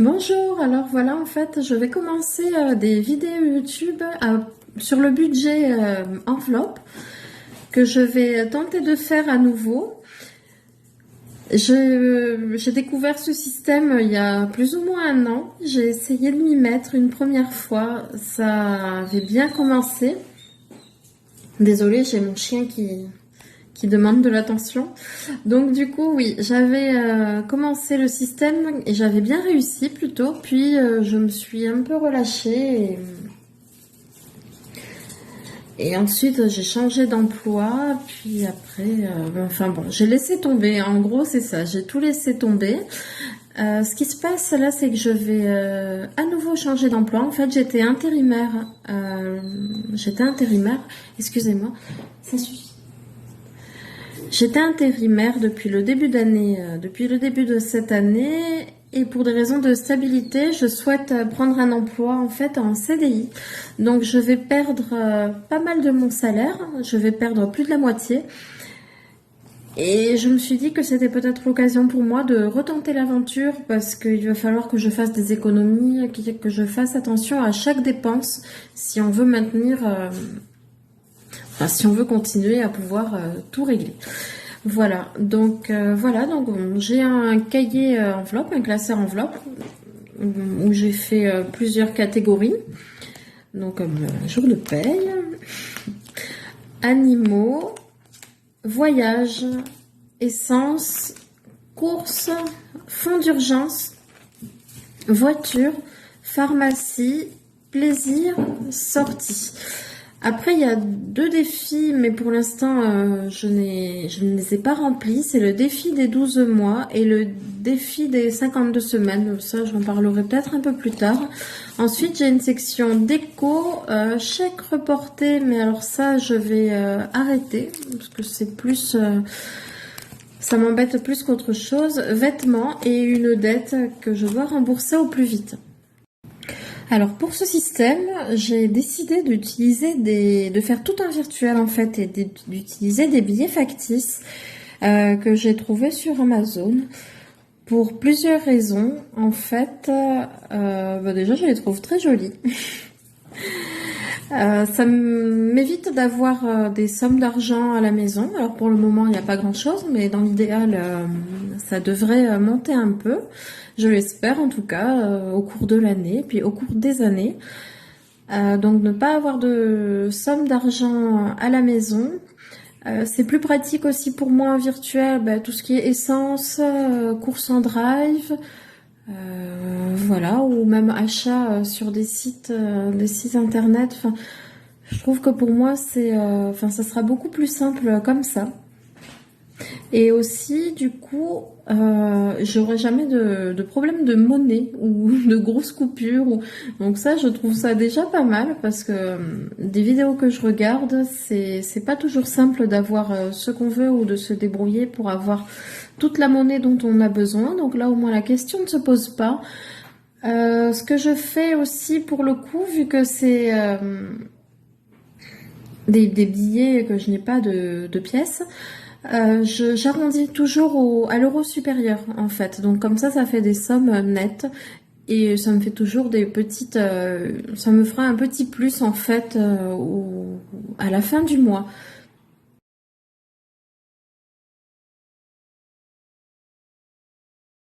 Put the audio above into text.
Bonjour, alors voilà, en fait, je vais commencer des vidéos YouTube sur le budget enveloppe que je vais tenter de faire à nouveau. J'ai découvert ce système il y a plus ou moins un an. J'ai essayé de m'y mettre une première fois. Ça avait bien commencé. Désolée, j'ai mon chien qui demande de l'attention. Donc du coup, oui, j'avais commencé le système et j'avais bien réussi plutôt. Puis je me suis un peu relâchée et ensuite j'ai changé d'emploi. Puis après, enfin bon, j'ai laissé tomber. En gros, c'est ça, j'ai tout laissé tomber. Ce qui se passe là, c'est que je vais à nouveau changer d'emploi. En fait, j'étais intérimaire. Excusez-moi, ça suffit. J'étais intérimaire depuis le début d'année, depuis le début de cette année, et pour des raisons de stabilité, je souhaite prendre un emploi en fait en CDI. Donc je vais perdre pas mal de mon salaire, je vais perdre plus de la moitié. Et je me suis dit que c'était peut-être l'occasion pour moi de retenter l'aventure parce qu'il va falloir que je fasse des économies, que je fasse attention à chaque dépense si on veut maintenir si on veut continuer à pouvoir tout régler. Voilà, donc j'ai un cahier enveloppe, un classeur enveloppe, où j'ai fait plusieurs catégories. Donc comme jour de paye, animaux, voyage, essence, courses, fonds d'urgence, voiture, pharmacie, plaisir, sortie. Après, il y a deux défis, mais pour l'instant, je ne les ai pas remplis. C'est le défi des 12 mois et le défi des 52 semaines. Ça, j'en parlerai peut-être un peu plus tard. Ensuite, j'ai une section déco, chèque reporté, mais alors ça, je vais arrêter parce que c'est plus... ça m'embête plus qu'autre chose. Vêtements et une dette que je dois rembourser au plus vite. Alors pour ce système, j'ai décidé de faire tout en virtuel en fait et d'utiliser des billets factices que j'ai trouvés sur Amazon pour plusieurs raisons. En fait, déjà je les trouve très jolis. Ça m'évite d'avoir des sommes d'argent à la maison. Alors pour le moment, il n'y a pas grand-chose, mais dans l'idéal, ça devrait monter un peu. Je l'espère en tout cas au cours de l'année, puis au cours des années. Donc ne pas avoir de somme d'argent à la maison. C'est plus pratique aussi pour moi en virtuel, tout ce qui est essence, course en drive, voilà, ou même achat sur des sites internet. Enfin, je trouve que pour moi ça sera beaucoup plus simple comme ça. Et aussi, du coup, j'aurai jamais de problème de monnaie ou de grosses coupures. Donc ça, je trouve ça déjà pas mal parce que des vidéos que je regarde, c'est pas toujours simple d'avoir ce qu'on veut ou de se débrouiller pour avoir toute la monnaie dont on a besoin. Donc là, au moins, la question ne se pose pas. Ce que je fais aussi pour le coup, vu que c'est des billets que je n'ai pas de pièces, j'arrondis toujours à l'euro supérieur en fait. Donc comme ça fait des sommes nettes et ça me fait toujours des petites... ça me fera un petit plus en fait à la fin du mois.